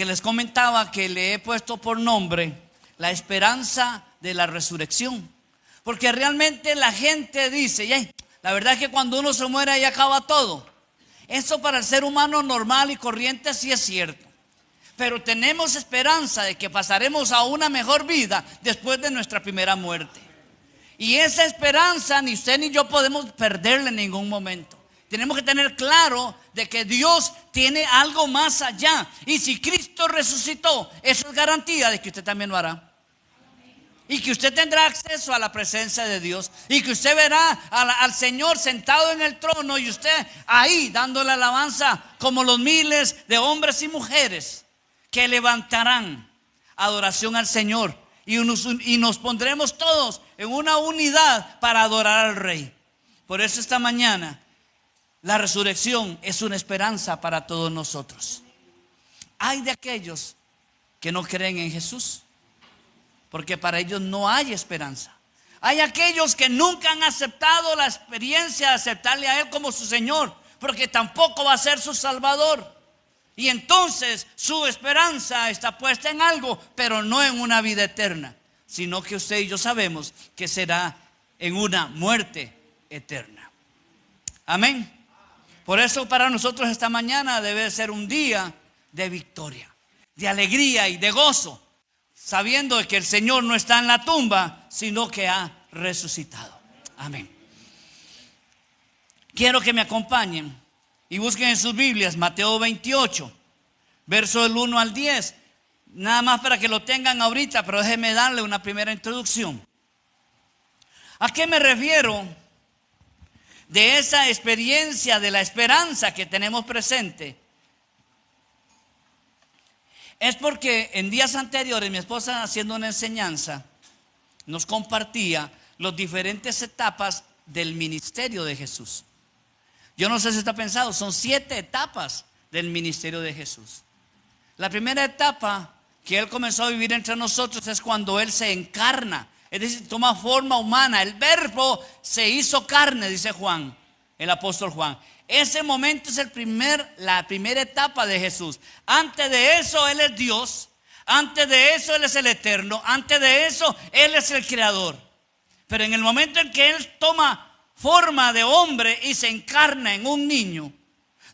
que les comentaba que le he puesto por nombre la esperanza de la resurrección. Porque realmente la gente dice, la verdad es que cuando uno se muere ahí acaba todo. Eso para el ser humano normal y corriente sí es cierto. Pero tenemos esperanza de que pasaremos a una mejor vida después de nuestra primera muerte. Y esa esperanza ni usted ni yo podemos perderla en ningún momento. Tenemos que tener claro de que Dios tiene algo más allá. Y si Cristo resucitó, eso es garantía de que usted también lo hará. Y que usted tendrá acceso a la presencia de Dios. Y que usted verá al Señor sentado en el trono. Y usted ahí dándole alabanza como los miles de hombres y mujeres que levantarán adoración al Señor. Y nos pondremos todos en una unidad para adorar al Rey. Por eso esta mañana la resurrección es una esperanza para todos nosotros. Hay de aquellos que no creen en Jesús, porque para ellos no hay esperanza. Hay aquellos que nunca han aceptado la experiencia de aceptarle a Él como su Señor, porque tampoco va a ser su Salvador. Y entonces su esperanza está puesta en algo, pero no en una vida eterna, sino que usted y yo sabemos que será en una muerte eterna. Amén. Por eso para nosotros esta mañana debe ser un día de victoria, de alegría y de gozo, sabiendo que el Señor no está en la tumba, sino que ha resucitado. Amén. Quiero que me acompañen y busquen en sus Biblias Mateo 28, verso del 1 al 10. Nada más para que lo tengan ahorita, pero déjenme darle una primera introducción. ¿A qué me refiero de esa experiencia de la esperanza que tenemos presente? Es porque en días anteriores mi esposa, haciendo una enseñanza, nos compartía las diferentes etapas del ministerio de Jesús. Yo no sé si está pensado, son 7 etapas del ministerio de Jesús. La primera etapa que Él comenzó a vivir entre nosotros es cuando Él se encarna, es decir, toma forma humana. El verbo se hizo carne, dice Juan, el apóstol Juan. Ese momento es la primera etapa de Jesús. Antes de eso Él es Dios, antes de eso Él es el eterno, antes de eso Él es el creador. Pero en el momento en que Él toma forma de hombre y se encarna en un niño,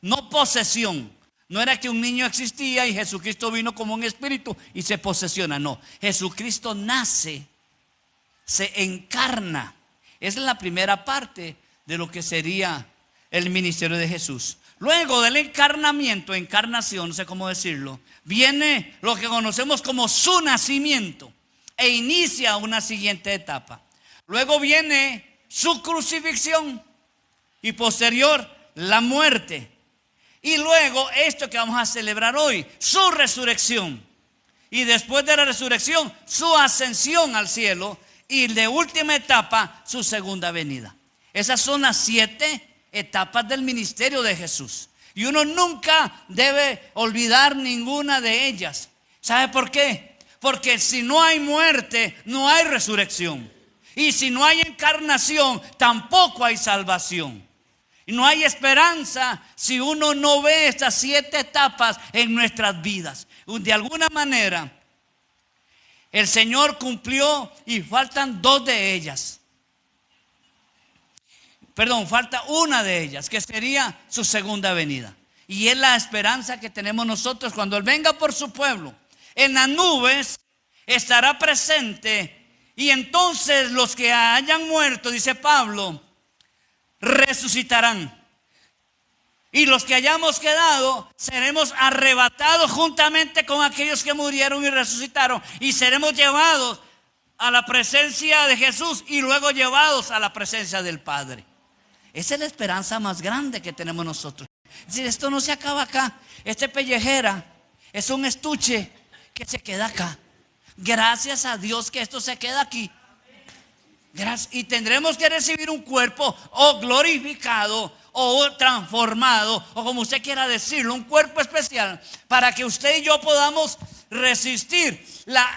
no posesión. No era que un niño existía y Jesucristo vino como un espíritu y se posesiona. No, Jesucristo nace, se encarna. Esa es la primera parte de lo que sería el ministerio de Jesús. Luego del encarnación, no sé cómo decirlo, viene lo que conocemos como su nacimiento e inicia una siguiente etapa. Luego viene su crucifixión y posterior la muerte. Y luego esto que vamos a celebrar hoy, su resurrección. Y después de la resurrección, su ascensión al cielo. Y de última etapa, su segunda venida. Esas son las 7 etapas del ministerio de Jesús. Y uno nunca debe olvidar ninguna de ellas. ¿Sabe por qué? Porque si no hay muerte, no hay resurrección. Y si no hay encarnación, tampoco hay salvación. Y no hay esperanza si uno no ve estas 7 etapas en nuestras vidas. De alguna manera, el Señor cumplió y faltan 2 de ellas. Falta una de ellas, que sería su segunda venida. Y es la esperanza que tenemos nosotros cuando Él venga por su pueblo. En las nubes estará presente. Y entonces los que hayan muerto, dice Pablo, resucitarán. Y los que hayamos quedado seremos arrebatados juntamente con aquellos que murieron y resucitaron. Y seremos llevados a la presencia de Jesús y luego llevados a la presencia del Padre. Esa es la esperanza más grande que tenemos nosotros. Es decir, esto no se acaba acá. Pellejera es un estuche que se queda acá. Gracias a Dios que esto se queda aquí. Y tendremos que recibir un cuerpo o glorificado o transformado, o como usted quiera decirlo, un cuerpo especial, para que usted y yo podamos resistir la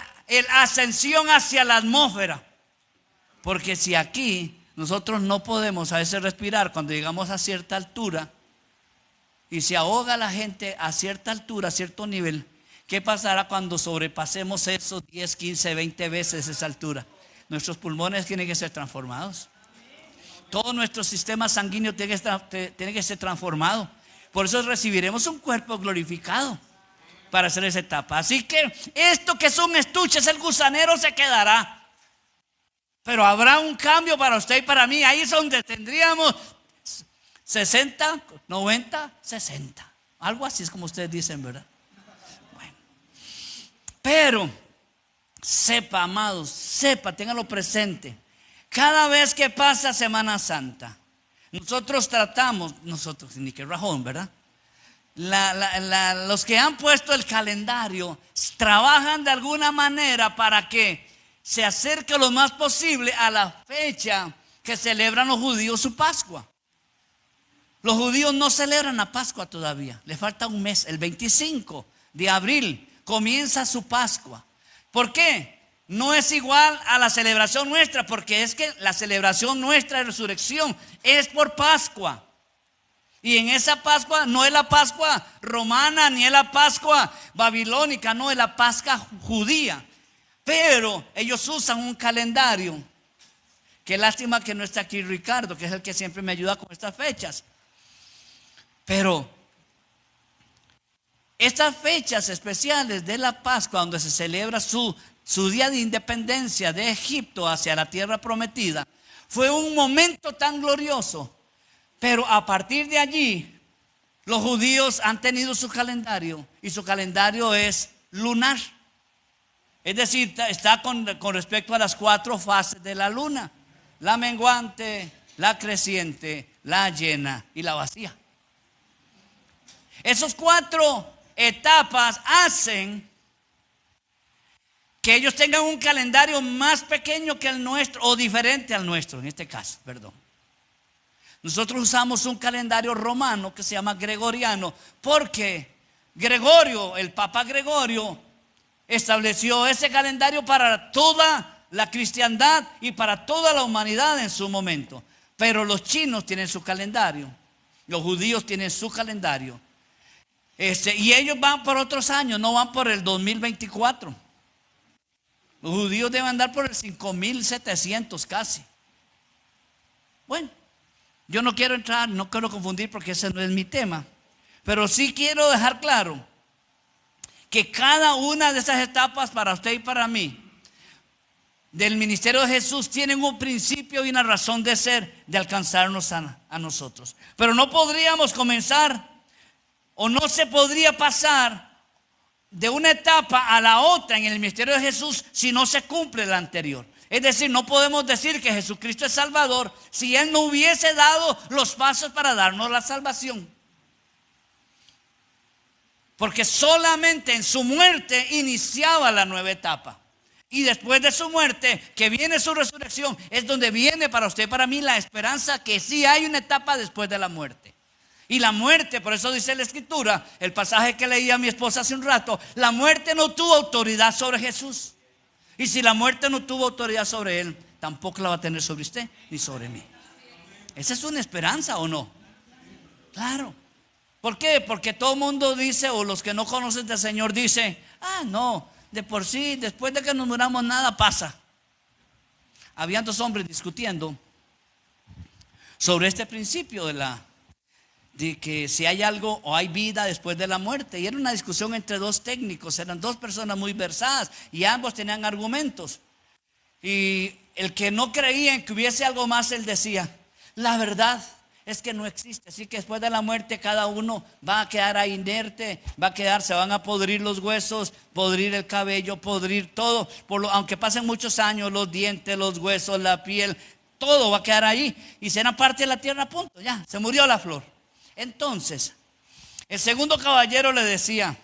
ascensión hacia la atmósfera. Porque si aquí nosotros no podemos a veces respirar cuando llegamos a cierta altura, y se ahoga la gente a cierta altura, a cierto nivel, ¿Qué pasará cuando sobrepasemos esos 10, 15, 20 veces esa altura? Nuestros pulmones tienen que ser transformados. Todo nuestro sistema sanguíneo tiene que ser transformado. Por eso recibiremos un cuerpo glorificado para hacer esa etapa. Así que esto que es un estuche, es el gusanero, se quedará. Pero habrá un cambio para usted y para mí. Ahí es donde tendríamos 60, 90, 60. Algo así es como ustedes dicen, ¿verdad? Bueno. Pero sepa, amados, sepa, téngalo presente. Cada vez que pasa Semana Santa, nosotros ni que rajón, ¿verdad? Los que han puesto el calendario trabajan de alguna manera para que se acerque lo más posible a la fecha que celebran los judíos su Pascua. Los judíos no celebran la Pascua todavía, le falta un mes. El 25 de abril comienza su Pascua. ¿Por qué? No es igual a la celebración nuestra, porque es que la celebración nuestra de resurrección es por Pascua. Y en esa Pascua no es la Pascua romana ni es la Pascua babilónica, no es la Pascua judía. Pero ellos usan un calendario. Qué lástima que no está aquí Ricardo, que es el que siempre me ayuda con estas fechas. Pero estas fechas especiales de la Pascua, donde se celebra su día de independencia de Egipto hacia la tierra prometida, fue un momento tan glorioso. Pero a partir de allí, los judíos han tenido su calendario, y su calendario es lunar. Es decir, está con respecto a las 4 fases de la luna: la menguante, la creciente, la llena y la vacía. Esas 4 etapas hacen que ellos tengan un calendario más pequeño que el nuestro, o diferente al nuestro en este caso, perdón. Nosotros usamos un calendario romano que se llama gregoriano, porque Gregorio, el Papa Gregorio, estableció ese calendario para toda la cristiandad y para toda la humanidad en su momento. Pero los chinos tienen su calendario, los judíos tienen su calendario, y ellos van por otros años, no van por el 2024. Los judíos deben andar por el 5700 casi. Bueno, yo no quiero entrar, no quiero confundir, porque ese no es mi tema. Pero sí quiero dejar claro que cada una de esas etapas, para usted y para mí, del ministerio de Jesús, tienen un principio y una razón de ser, de alcanzarnos a nosotros. Pero no podríamos comenzar, o no se podría pasar de una etapa a la otra en el ministerio de Jesús si no se cumple la anterior. Es decir, no podemos decir que Jesucristo es Salvador si Él no hubiese dado los pasos para darnos la salvación. Porque solamente en su muerte iniciaba la nueva etapa. Y después de su muerte, que viene su resurrección, es donde viene para usted y para mí la esperanza que sí hay una etapa después de la muerte. Y la muerte, por eso dice la Escritura, el pasaje que leía mi esposa hace un rato, la muerte no tuvo autoridad sobre Jesús. Y si la muerte no tuvo autoridad sobre Él, tampoco la va a tener sobre usted ni sobre mí. ¿Esa es una esperanza o no? Claro. ¿Por qué? Porque todo el mundo dice, o los que no conocen del Señor dicen: no, de por sí, después de que nos muramos nada pasa. Habían 2 hombres discutiendo sobre este principio de que si hay algo o hay vida después de la muerte. Y era una discusión entre 2 técnicos, eran 2 personas muy versadas y ambos tenían argumentos. Y el que no creía en que hubiese algo más, él decía: la verdad es que no existe, así que después de la muerte cada uno va a quedar ahí inerte, se van a podrir los huesos, podrir el cabello, podrir todo, aunque pasen muchos años, los dientes, los huesos, la piel, todo va a quedar ahí y será parte de la tierra, punto, ya, se murió la flor. Entonces, el segundo caballero le decía: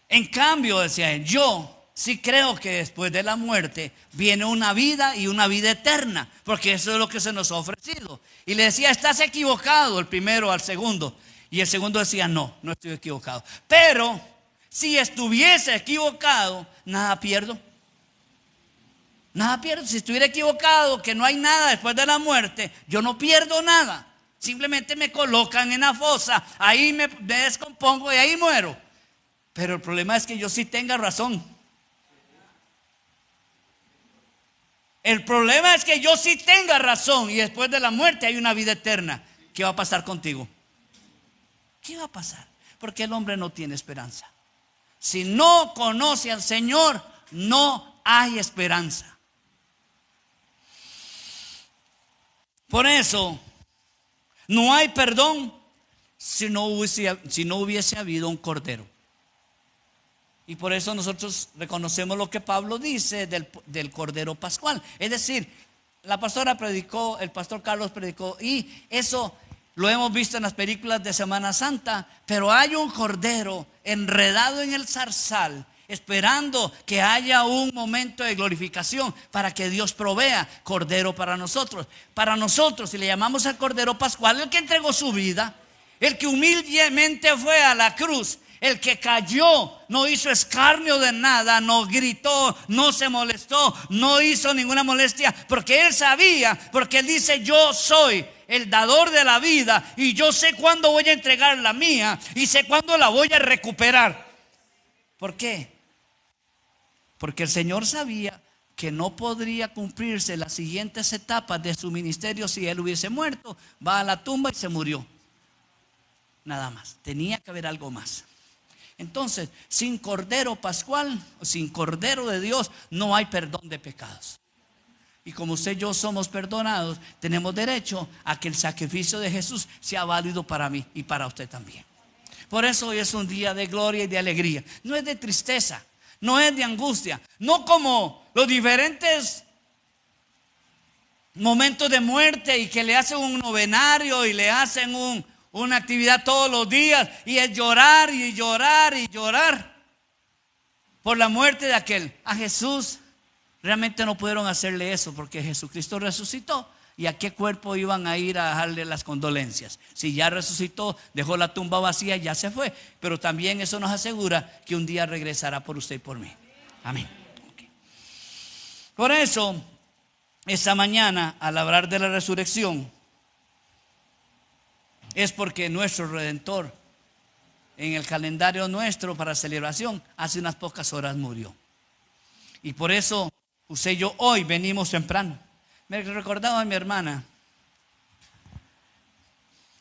en cambio, decía él, yo sí creo que después de la muerte viene una vida, y una vida eterna, porque eso es lo que se nos ha ofrecido. Y le decía: estás equivocado, el primero al segundo. Y el segundo decía: no estoy equivocado. Pero si estuviese equivocado, nada pierdo. Nada pierdo. Si estuviera equivocado, que no hay nada después de la muerte, yo no pierdo nada. Simplemente me colocan en la fosa, ahí me descompongo y ahí muero. Pero el problema es que yo sí tenga razón. El problema es que yo sí tenga razón y después de la muerte hay una vida eterna. ¿Qué va a pasar contigo? ¿Qué va a pasar? Porque el hombre no tiene esperanza. Si no conoce al Señor, no hay esperanza. Por eso, no hay perdón si no hubiese habido un cordero. Y por eso nosotros reconocemos lo que Pablo dice del cordero pascual. Es decir, la pastora predicó, el pastor Carlos predicó, y eso lo hemos visto en las películas de Semana Santa. Pero hay un cordero enredado en el zarzal, esperando que haya un momento de glorificación para que Dios provea cordero para nosotros. Para nosotros, si le llamamos al cordero pascual, el que entregó su vida, el que humildemente fue a la cruz, el que cayó, no hizo escarnio de nada, no gritó, no se molestó, no hizo ninguna molestia, porque él sabía, porque él dice: yo soy el dador de la vida y yo sé cuándo voy a entregar la mía y sé cuándo la voy a recuperar. ¿Por qué? Porque el Señor sabía que no podría cumplirse las siguientes etapas de su ministerio si él hubiese muerto. Va a la tumba y se murió. Nada más, tenía que haber algo más. Entonces, sin cordero pascual, sin cordero de Dios, no hay perdón de pecados. Y como usted y yo somos perdonados, tenemos derecho a que el sacrificio de Jesús sea válido para mí y para usted también. Por eso hoy es un día de gloria y de alegría. No es de tristeza, no es de angustia, no como los diferentes momentos de muerte y que le hacen un novenario y le hacen una actividad todos los días y es llorar y llorar y llorar por la muerte de aquel. A Jesús realmente no pudieron hacerle eso porque Jesucristo resucitó. ¿Y a qué cuerpo iban a ir a dejarle las condolencias? Si ya resucitó, dejó la tumba vacía, ya se fue. Pero también eso nos asegura que un día regresará por usted y por mí. Amén. Okay. Por eso, esta mañana, al hablar de la resurrección, es porque nuestro Redentor, en el calendario nuestro para celebración, hace unas pocas horas murió. Y por eso usted y yo hoy venimos temprano. Me recordaba a mi hermana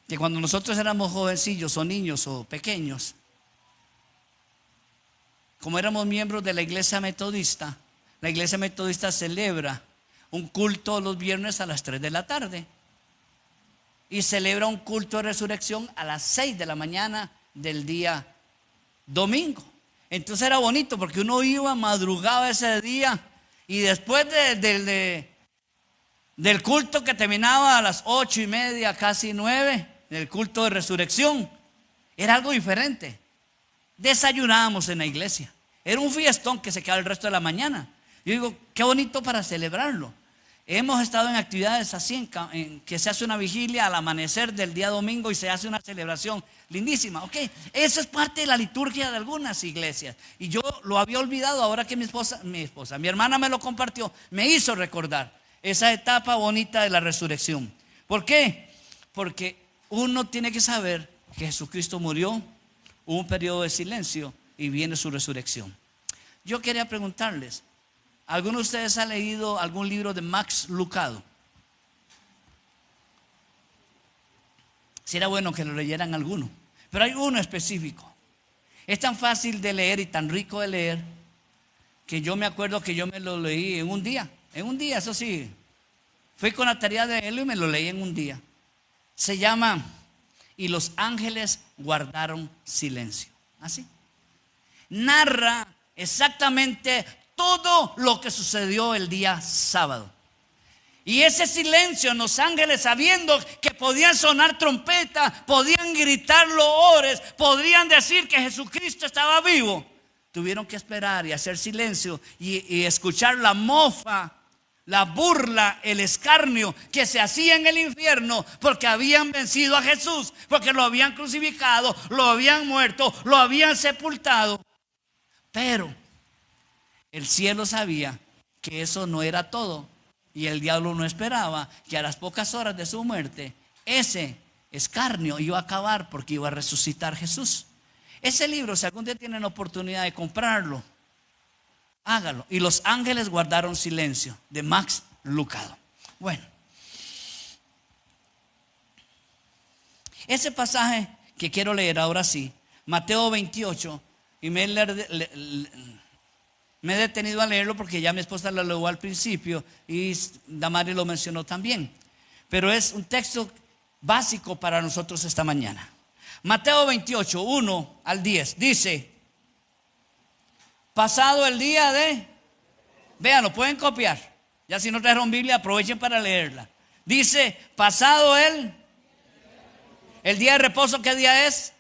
que cuando nosotros éramos jovencillos o niños o pequeños, como éramos miembros de la iglesia metodista celebra un culto los viernes a las 3 de la tarde y celebra un culto de resurrección a las 6 de la mañana del día domingo. Entonces era bonito porque uno iba, madrugaba ese día y después del culto que terminaba a las 8:30, casi 9, del culto de resurrección, era algo diferente. Desayunábamos en la iglesia, era un fiestón que se quedaba el resto de la mañana. Yo digo, qué bonito para celebrarlo. Hemos estado en actividades así, en que se hace una vigilia al amanecer del día domingo y se hace una celebración lindísima. Ok, eso es parte de la liturgia de algunas iglesias. Y yo lo había olvidado, ahora que mi hermana me lo compartió, me hizo recordar esa etapa bonita de la resurrección. ¿Por qué? Porque uno tiene que saber que Jesucristo murió, hubo un periodo de silencio y viene su resurrección. Yo quería preguntarles, ¿alguno de ustedes ha leído algún libro de Max Lucado? Sería bueno que lo leyeran alguno, pero hay uno específico. Es tan fácil de leer y tan rico de leer que yo me acuerdo que yo me lo leí en un día, eso sí. Fui con la tarea de él y me lo leí en un día. Se llama Y los ángeles guardaron silencio. Así. Narra exactamente todo lo que sucedió el día sábado. Y ese silencio, los ángeles, sabiendo que podían sonar trompetas, podían gritar loores, podrían decir que Jesucristo estaba vivo, tuvieron que esperar y hacer silencio y escuchar la mofa, la burla, el escarnio que se hacía en el infierno porque habían vencido a Jesús, porque lo habían crucificado, lo habían muerto, lo habían sepultado. Pero el cielo sabía que eso no era todo y el diablo no esperaba que a las pocas horas de su muerte ese escarnio iba a acabar porque iba a resucitar Jesús. Ese libro, si algún día tienen oportunidad de comprarlo, hágalo. Y los ángeles guardaron silencio, de Max Lucado. Bueno, ese pasaje que quiero leer ahora sí, Mateo 28, y me he detenido a leerlo porque ya mi esposa lo leyó al principio y Damari lo mencionó también, pero es un texto básico para nosotros esta mañana. Mateo 28, 1 al 10, dice: pasado el día de, vean, lo pueden copiar, ya si no trajeron Biblia aprovechen para leerla. Dice, pasado el día de reposo. ¿Qué día es?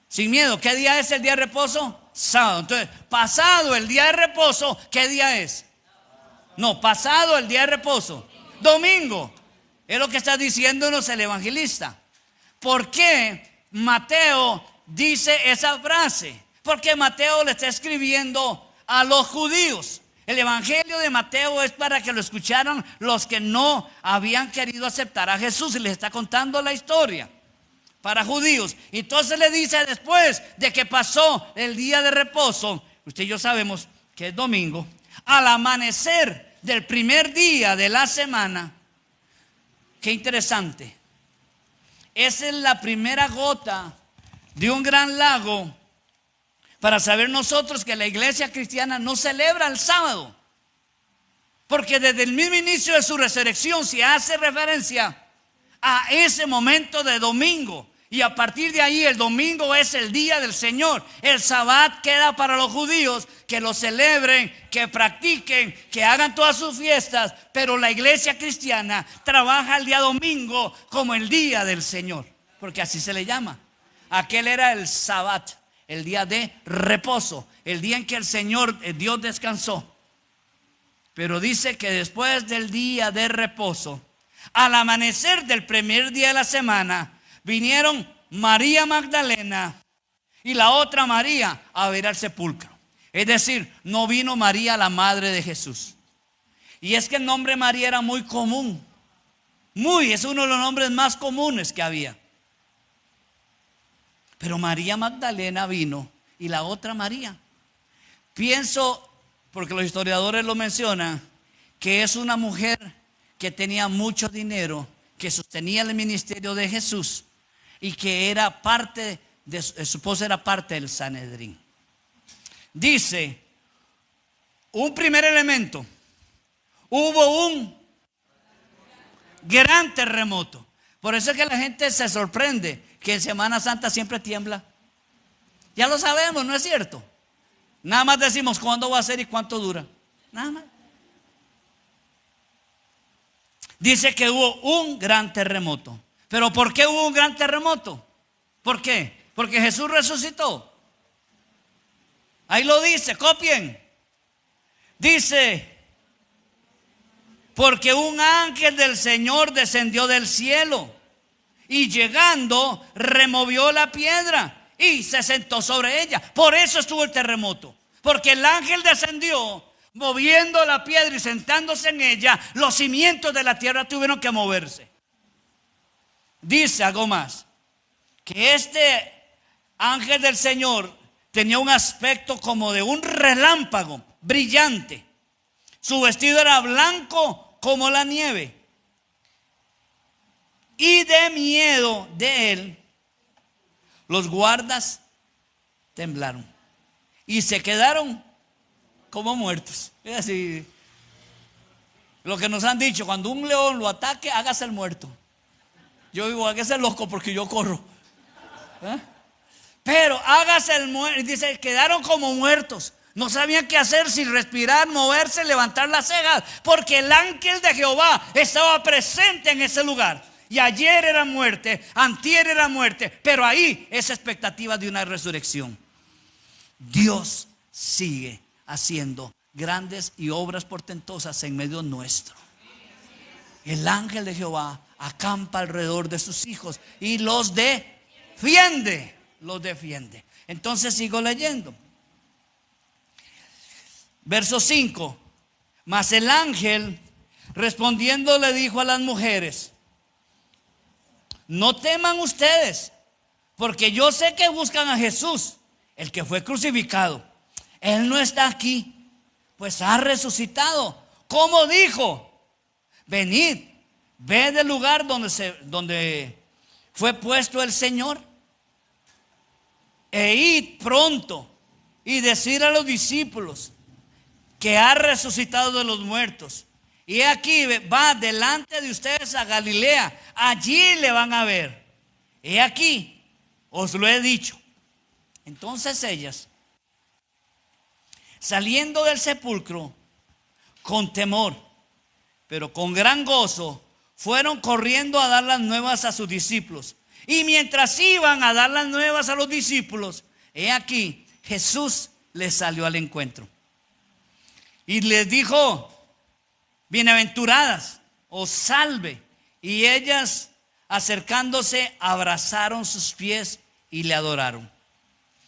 Sin miedo, ¿qué día es el día de reposo? Sábado. Entonces, pasado el día de reposo, ¿qué día es? No, pasado el día de reposo, domingo. Es lo que está diciéndonos el evangelista. ¿Por qué Mateo dice esa frase? Porque Mateo le está escribiendo a los judíos. El evangelio de Mateo es para que lo escucharan los que no habían querido aceptar a Jesús, y les está contando la historia para judíos. Entonces le dice, después de que pasó el día de reposo, usted y yo sabemos que es domingo, al amanecer del primer día de la semana. Qué interesante. Esa es la primera gota de un gran lago para saber nosotros que la iglesia cristiana no celebra el sábado, porque desde el mismo inicio de su resurrección se hace referencia a ese momento de domingo, y a partir de ahí el domingo es el día del Señor. El Sabbat queda para los judíos, que lo celebren, que practiquen, que hagan todas sus fiestas, pero la iglesia cristiana trabaja el día domingo como el día del Señor, porque así se le llama. Aquel era el Sabbat, el día de reposo, el día en que el Señor, Dios descansó. Pero dice que después del día de reposo, al amanecer del primer día de la semana, vinieron María Magdalena y la otra María a ver al sepulcro. Es decir, no vino María, la madre de Jesús. Y es que el nombre María era muy común. Es uno de los nombres más comunes que había. Pero María Magdalena vino y la otra María. Pienso, porque los historiadores lo mencionan, que es una mujer que tenía mucho dinero, que sostenía el ministerio de Jesús y que era parte de su esposa, era parte del Sanedrín. Dice, un primer elemento, hubo un gran terremoto. Por eso es que la gente se sorprende que en Semana Santa siempre tiembla. Ya lo sabemos, ¿no es cierto? Nada más decimos cuándo va a ser y cuánto dura. Nada más. Dice que hubo un gran terremoto. ¿Pero por qué hubo un gran terremoto? ¿Por qué? Porque Jesús resucitó. Ahí lo dice, copien. Dice, porque un ángel del Señor descendió del cielo y llegando removió la piedra y se sentó sobre ella. Por eso estuvo el terremoto, porque el ángel descendió moviendo la piedra y sentándose en ella. Los cimientos de la tierra tuvieron que moverse. Dice algo más, que este ángel del Señor tenía un aspecto como de un relámpago brillante. Su vestido era blanco como la nieve. Y de miedo de él, los guardas temblaron y se quedaron como muertos. Es así. Lo que nos han dicho, cuando un león lo ataque, hágase el muerto. Yo digo, hágase el loco porque yo corro. Pero hágase el muerto. Dice, quedaron como muertos. No sabían qué hacer, sin respirar, moverse, levantar las cejas, porque el ángel de Jehová estaba presente en ese lugar. Y ayer era muerte, antier era muerte, pero ahí es expectativa de una resurrección. Dios sigue haciendo grandes y obras portentosas en medio nuestro. El ángel de Jehová acampa alrededor de sus hijos y los defiende. Entonces sigo leyendo. Verso 5. Mas el ángel respondiendo le dijo a las mujeres: no teman ustedes, Porque yo sé que buscan a Jesús, el que fue crucificado. Él no está aquí, pues ha resucitado. ¿Cómo dijo? Venid, ve del lugar donde fue puesto el Señor, e id pronto y decir a los discípulos que ha resucitado de los muertos. Y aquí va delante de ustedes a Galilea, allí le van a ver. He aquí, os lo he dicho. Entonces ellas, saliendo del sepulcro con temor, pero con gran gozo, fueron corriendo a dar las nuevas a sus discípulos. Y mientras iban a dar las nuevas a los discípulos, he aquí, Jesús les salió al encuentro y les dijo: bienaventuradas, os salve. Y ellas, acercándose, abrazaron sus pies y le adoraron.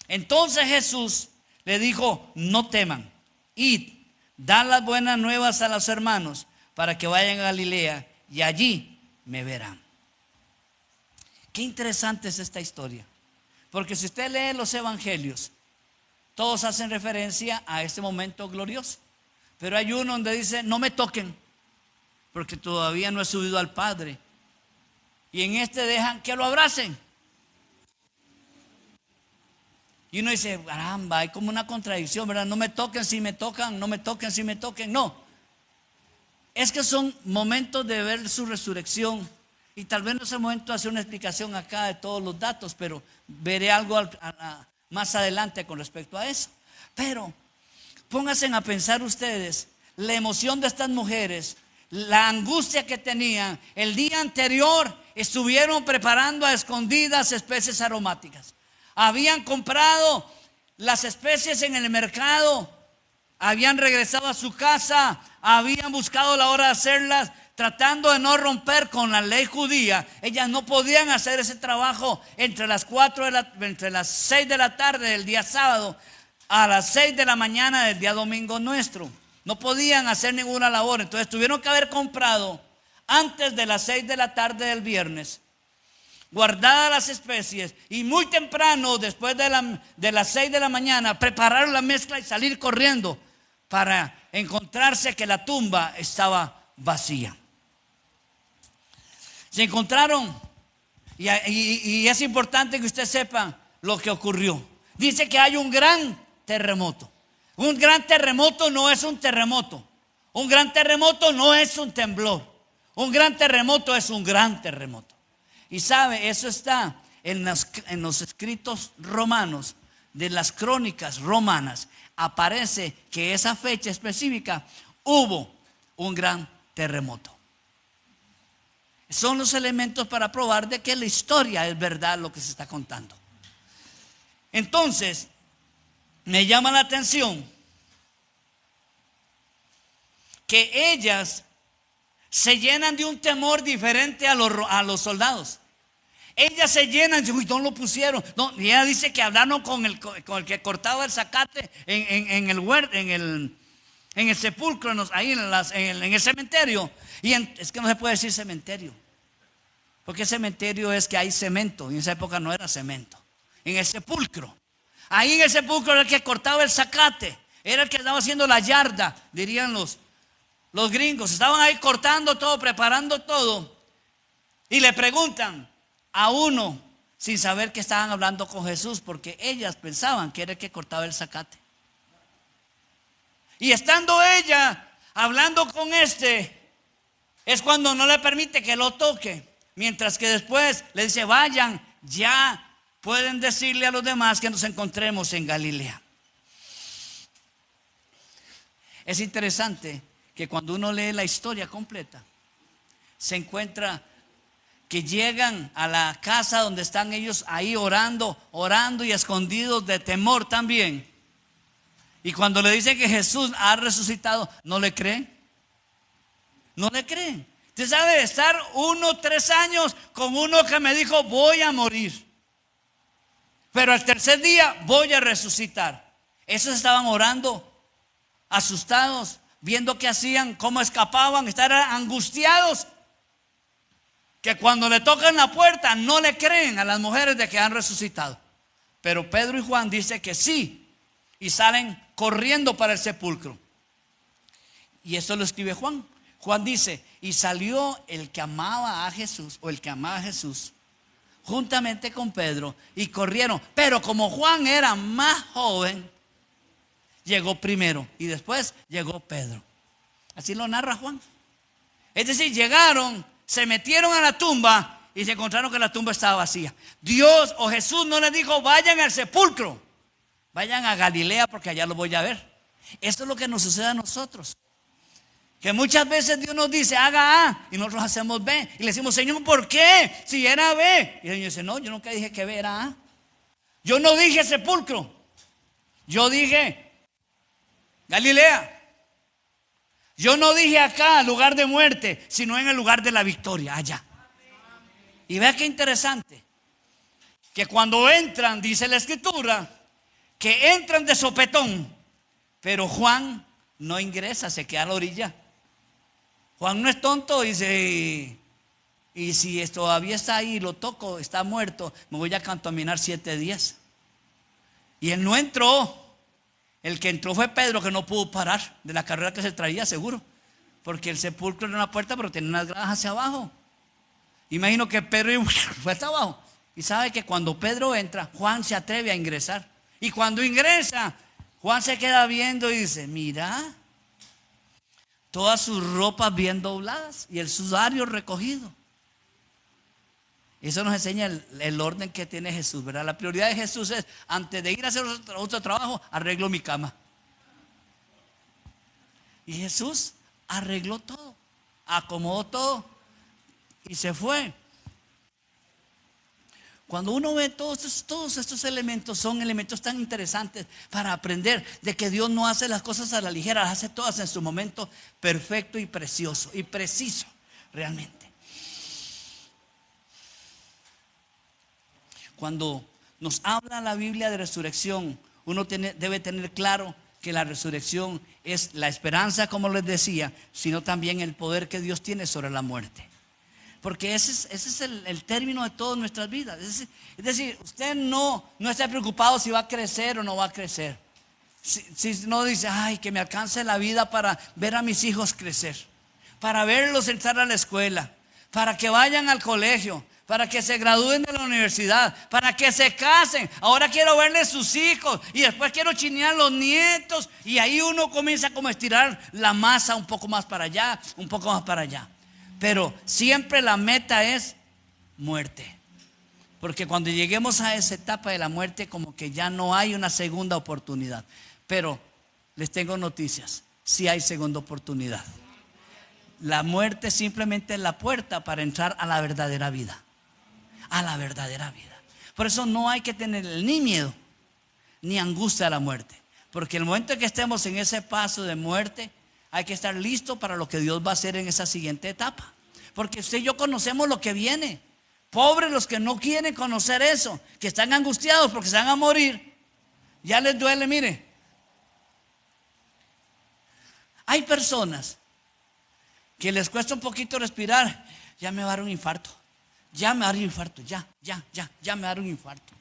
Entonces Jesús le dijo: no teman, id, dad las buenas nuevas a los hermanos, para que vayan a Galilea y allí me verán. Qué interesante es esta historia, porque si usted lee los evangelios, todos hacen referencia a este momento glorioso, pero hay uno donde dice: no me toquen, porque todavía no he subido al Padre. Y en este dejan que lo abracen. Y uno dice: caramba, hay como una contradicción, ¿verdad? No me toquen si me tocan, no me toquen si me toquen. No, es que son momentos de ver su resurrección. Y tal vez no es el momento de hacer una explicación acá de todos los datos, pero veré algo más adelante con respecto a eso. Pero pónganse a pensar ustedes la emoción de estas mujeres, la angustia que tenían. El día anterior estuvieron preparando a escondidas especies aromáticas. Habían comprado las especies en el mercado, habían regresado a su casa, habían buscado la hora de hacerlas, tratando de no romper con la ley judía. Ellas no podían hacer ese trabajo entre las 6 de la tarde del día sábado a las 6 de la mañana del día domingo nuestro. No podían hacer ninguna labor. Entonces tuvieron que haber comprado antes de las 6 de la tarde del viernes, guardadas las especies, y muy temprano, después de las 6 de la mañana, preparar la mezcla y salir corriendo para encontrarse que la tumba estaba vacía. Se encontraron, y es importante que usted sepa lo que ocurrió. Dice que hay un gran terremoto. Un gran terremoto no es un terremoto. Un gran terremoto no es un temblor. Un gran terremoto es un gran terremoto. Y sabe, eso está en los escritos romanos, de las crónicas romanas. Aparece que esa fecha específica hubo un gran terremoto. Son los elementos para probar de que la historia es verdad lo que se está contando. Entonces, me llama la atención que ellas se llenan de un temor diferente a los soldados. Ellas se llenan, uy, no lo pusieron. No, y ella dice que hablaron con el que cortaba el zacate en el sepulcro, ahí en el cementerio. Y es que no se puede decir cementerio, porque cementerio es que hay cemento, y en esa época no era cemento. En el sepulcro, ahí en el sepulcro era el que cortaba el zacate, era el que estaba haciendo la yarda, dirían los gringos. Estaban ahí cortando todo, preparando todo, y le preguntan a uno, sin saber que estaban hablando con Jesús, porque ellas pensaban que era el que cortaba el zacate. Y estando ella hablando con es cuando no le permite que lo toque, mientras que después le dice: vayan, ya pueden decirle a los demás que nos encontremos en Galilea. Es interesante que cuando uno lee la historia completa, se encuentra que llegan a la casa donde están ellos ahí orando y escondidos de temor también. Y cuando le dicen que Jesús ha resucitado, no le creen. No le creen. Usted sabe, estar 3 años con uno que me dijo: voy a morir, pero al tercer día voy a resucitar. Esos estaban orando, asustados, viendo qué hacían, cómo escapaban, estaban angustiados. que cuando le tocan la puerta no le creen a las mujeres de que han resucitado. Pero Pedro y Juan dicen que sí, y salen corriendo para el sepulcro. Y eso lo escribe Juan. Juan dice, y salió el que amaba a Jesús, o el que amaba a Jesús, juntamente con Pedro, y corrieron. Pero como Juan era más joven, llegó primero, y después llegó Pedro. Así lo narra Juan. Es decir, llegaron, se metieron a la tumba y se encontraron que la tumba estaba vacía. Dios o Jesús no les dijo, vayan al sepulcro, vayan a Galilea porque allá lo voy a ver. Esto es lo que nos sucede a nosotros. Que muchas veces Dios nos dice, haga A, y nosotros hacemos B. Y le decimos, Señor, ¿por qué? Si era B. Y el Señor dice, no, yo nunca dije que B era A. Yo no dije sepulcro. Yo dije Galilea. Yo no dije acá, lugar de muerte, sino en el lugar de la victoria, allá. Y vea qué interesante, que cuando entran, dice la escritura, que entran de sopetón, pero Juan no ingresa, se queda a la orilla. Juan no es tonto, dice, y si todavía está ahí, lo toco, está muerto, me voy a contaminar 7 días. Y él no entró. El que entró fue Pedro, que no pudo parar de la carrera que se traía, seguro, porque el sepulcro era una puerta, pero tenía unas gradas hacia abajo. Imagino que Pedro fue hasta abajo. Y sabe que cuando Pedro entra, Juan se atreve a ingresar. Y cuando ingresa, Juan se queda viendo y dice, mira, todas sus ropas bien dobladas y el sudario recogido. Eso nos enseña el orden que tiene Jesús, ¿verdad? La prioridad de Jesús es, antes de ir a hacer otro trabajo, arreglo mi cama. Y Jesús arregló todo, acomodó todo y se fue. Cuando uno ve todos estos elementos, son elementos tan interesantes para aprender de que Dios no hace las cosas a la ligera, las hace todas en su momento perfecto y precioso y preciso realmente. Cuando nos habla la Biblia de resurrección, uno debe tener claro que la resurrección es la esperanza, como les decía, sino también el poder que Dios tiene sobre la muerte. Porque ese es el término de todas nuestras vidas. Es decir, usted no está preocupado si va a crecer o no va a crecer. Si no dice, ay, que me alcance la vida para ver a mis hijos crecer, para verlos entrar a la escuela, para que vayan al colegio, para que se gradúen de la universidad, para que se casen. Ahora quiero verles sus hijos y después quiero chinear los nietos. Y ahí uno comienza como a estirar la masa un poco más para allá, un poco más para allá. Pero siempre la meta es muerte. Porque cuando lleguemos a esa etapa de la muerte, como que ya no hay una segunda oportunidad. Pero les tengo noticias, sí hay segunda oportunidad. La muerte simplemente es la puerta para entrar a la verdadera vida. A la verdadera vida. Por eso no hay que tener ni miedo ni angustia a la muerte, porque el momento en que estemos en ese paso de muerte, hay que estar listo para lo que Dios va a hacer en esa siguiente etapa. Porque usted y yo conocemos lo que viene. Pobres los que no quieren conocer eso, que están angustiados porque se van a morir. Ya les duele, mire. Hay personas que les cuesta un poquito respirar. Ya me va a dar un infarto. Ya me va a dar un infarto, ya me va a dar un infarto.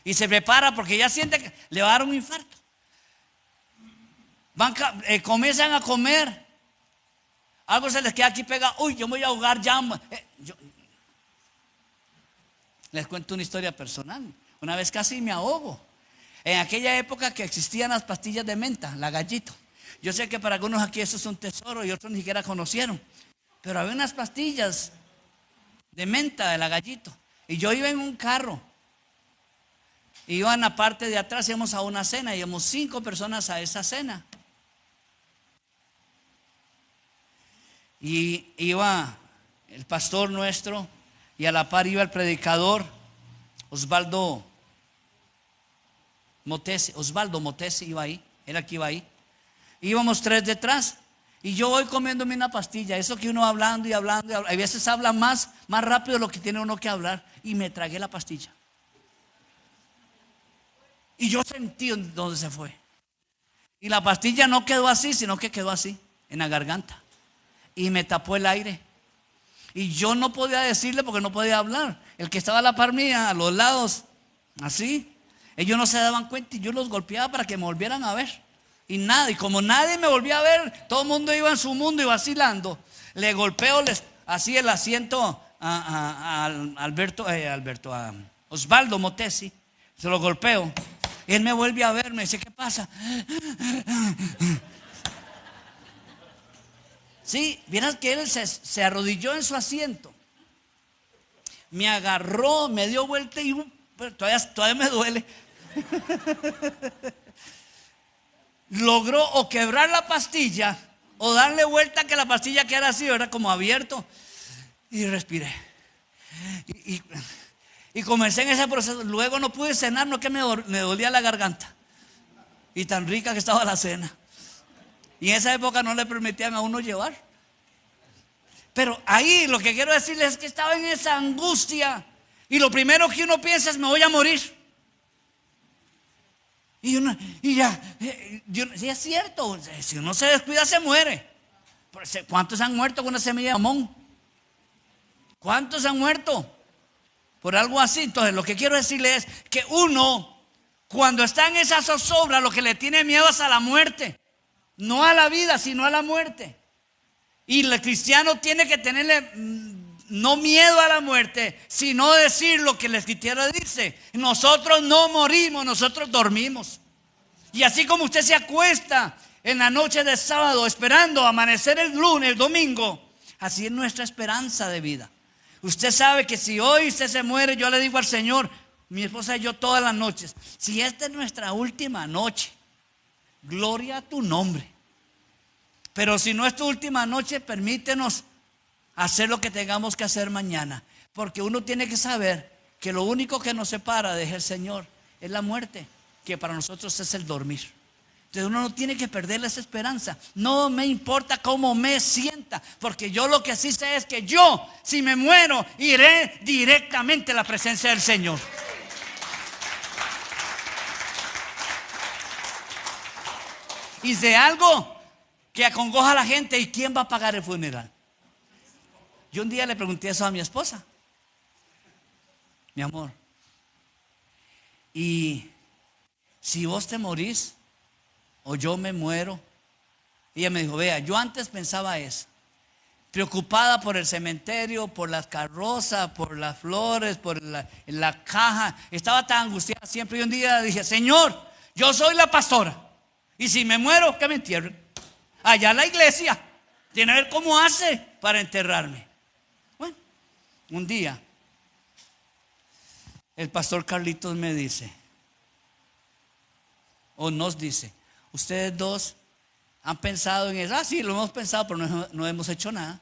Y se prepara porque ya siente que le va a dar un infarto. Comienzan a comer. Algo se les queda aquí pegado. Uy, yo me voy a ahogar ya. Les cuento una historia personal. Una vez casi me ahogo. En aquella época que existían las pastillas de menta, la Gallito. Yo sé que para algunos aquí eso es un tesoro y otros ni siquiera conocieron. Pero había unas pastillas de menta de la Gallito. Y yo iba en un carro. Iba en la parte de atrás, íbamos a una cena. Íbamos 5 personas a esa cena. Y iba el pastor nuestro, y a la par iba el predicador Osvaldo Motesi iba ahí, era el que iba ahí. Íbamos 3 detrás, y yo voy comiéndome una pastilla. Eso que uno hablando y hablando, a veces habla más rápido de lo que tiene uno que hablar, y me tragué la pastilla. Y yo sentí dónde se fue. Y la pastilla no quedó así, sino que quedó así, en la garganta. Y me tapó el aire. Y yo no podía decirle porque no podía hablar. El que estaba a la par mía, a los lados, así, ellos no se daban cuenta y yo los golpeaba para que me volvieran a ver. Y nada, y como nadie me volvía a ver, todo el mundo iba en su mundo y vacilando. Le golpeo así el asiento a Osvaldo Motesi. Se lo golpeo. Él me vuelve a ver, me dice, ¿qué pasa? Sí, vieras que él se arrodilló en su asiento. Me agarró, me dio vuelta y todavía me duele. Logró o quebrar la pastilla o darle vuelta que la pastilla quedara así, era como abierto. Y respiré. Y comencé en ese proceso. Luego no pude cenar, no que me dolía la garganta. Y tan rica que estaba la cena. Y en esa época no le permitían a uno llevar. Pero ahí lo que quiero decirles es que estaba en esa angustia. Y lo primero que uno piensa es: me voy a morir. Y ya, sí es cierto, si uno se descuida se muere. ¿Cuántos han muerto con una semilla de mamón? ¿Cuántos han muerto por algo así? Entonces lo que quiero decirles es que uno, cuando está en esa zozobra, lo que le tiene miedo es a la muerte. No a la vida, sino a la muerte. Y el cristiano tiene que tenerle no miedo a la muerte, sino decir lo que el Escritura dice: nosotros no morimos, nosotros dormimos. Y así como usted se acuesta en la noche de sábado esperando amanecer el lunes, el domingo, así es nuestra esperanza de vida. Usted sabe que si hoy usted se muere, yo le digo al Señor, mi esposa y yo todas las noches: si esta es nuestra última noche, gloria a tu nombre. Pero si no es tu última noche, permítenos hacer lo que tengamos que hacer mañana. Porque uno tiene que saber que lo único que nos separa de el Señor es la muerte, que para nosotros es el dormir. Entonces uno no tiene que perder esa esperanza. No me importa cómo me sienta, porque yo lo que sí sé es que yo, si me muero, iré directamente a la presencia del Señor. Y de algo que acongoja a la gente: ¿y quién va a pagar el funeral? Yo un día le pregunté eso a mi esposa: mi amor, ¿y si vos te morís o yo me muero? Ella me dijo: vea, yo antes pensaba eso, preocupada por el cementerio, por las carrozas, por las flores, por la caja. Estaba tan angustiada siempre. Y un día dije: Señor, yo soy la pastora, y si me muero, que me entierren allá en la iglesia. Tiene que ver cómo hace para enterrarme. Bueno, un día el pastor Carlitos me dice, o nos dice: ustedes dos han pensado en eso. Sí, lo hemos pensado, pero no hemos hecho nada.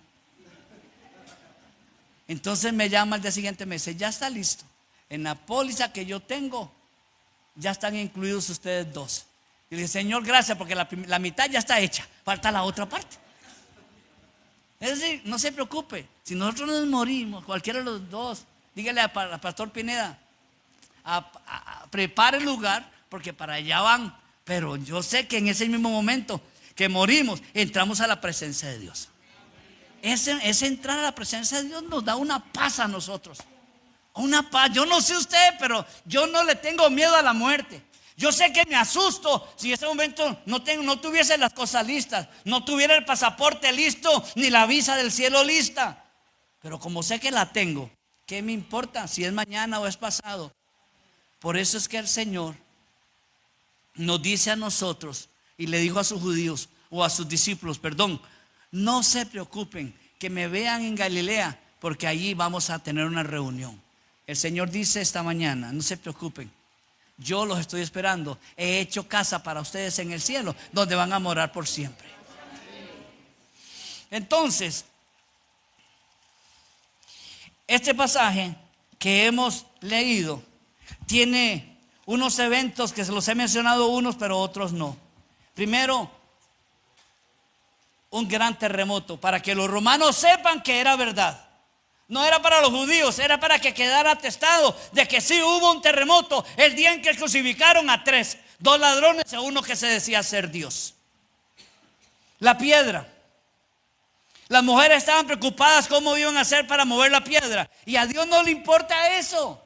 Entonces me llama al día siguiente, me dice: ya está listo, en la póliza que yo tengo ya están incluidos ustedes dos. Y le dije: Señor, gracias, porque la mitad ya está hecha, falta la otra parte. Es decir, no se preocupe, si nosotros nos morimos, cualquiera de los dos, dígale al pastor Pineda, prepare el lugar, porque para allá van. Pero yo sé que en ese mismo momento que morimos, entramos a la presencia de Dios. Ese entrar a la presencia de Dios nos da una paz a nosotros. Una paz. Yo no sé usted, pero yo no le tengo miedo a la muerte. Yo sé que me asusto si en ese momento no tuviese las cosas listas, no tuviera el pasaporte listo, ni la visa del cielo lista. Pero como sé que la tengo, ¿qué me importa si es mañana o es pasado? Por eso es que el Señor nos dice a nosotros, y le dijo a sus judíos, o a sus discípulos, perdón: no se preocupen, que me vean en Galilea, porque allí vamos a tener una reunión. El Señor dice esta mañana: no se preocupen, yo los estoy esperando. He hecho casa para ustedes en el cielo, donde van a morar por siempre. Entonces, este pasaje que hemos leído tiene unos eventos que se los he mencionado unos, pero otros no. Primero, un gran terremoto, para que los romanos sepan que era verdad. No era para los judíos, era para que quedara atestado de que sí hubo un terremoto el día en que crucificaron a 3, 2 ladrones y a uno que se decía ser Dios. La piedra. Las mujeres estaban preocupadas cómo iban a hacer para mover la piedra. Y a Dios no le importa eso.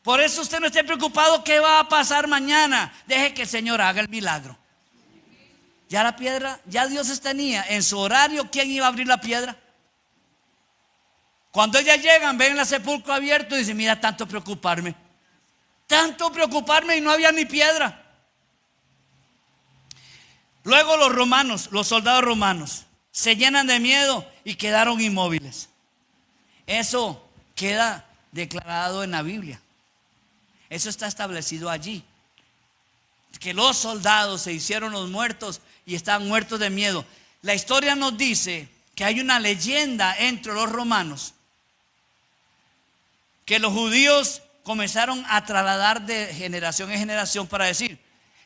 Por eso usted no esté preocupado qué va a pasar mañana. Deje que el Señor haga el milagro. Ya la piedra, ya Dios tenía en su horario quién iba a abrir la piedra. Cuando ellas llegan, ven el sepulcro abierto y dicen, mira, tanto preocuparme y no había ni piedra. Luego los soldados romanos, se llenan de miedo y quedaron inmóviles. Eso queda declarado en la Biblia. Eso está establecido allí. Que los soldados se hicieron los muertos y estaban muertos de miedo. La historia nos dice que hay una leyenda entre los romanos, que los judíos comenzaron a trasladar de generación en generación para decir,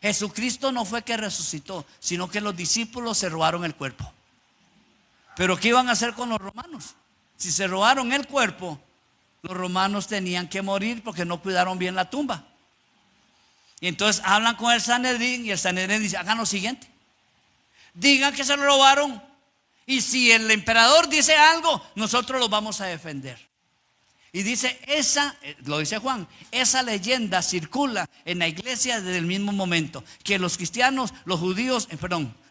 Jesucristo no fue que resucitó, sino que los discípulos se robaron el cuerpo. Pero ¿qué iban a hacer con los romanos? Si se robaron el cuerpo, los romanos tenían que morir porque no cuidaron bien la tumba. Y entonces hablan con el Sanedrín y el Sanedrín dice, hagan lo siguiente, digan que se lo robaron y si el emperador dice algo, nosotros lo vamos a defender. Y dice lo dice Juan, esa leyenda circula en la iglesia desde el mismo momento que los cristianos, los judíos,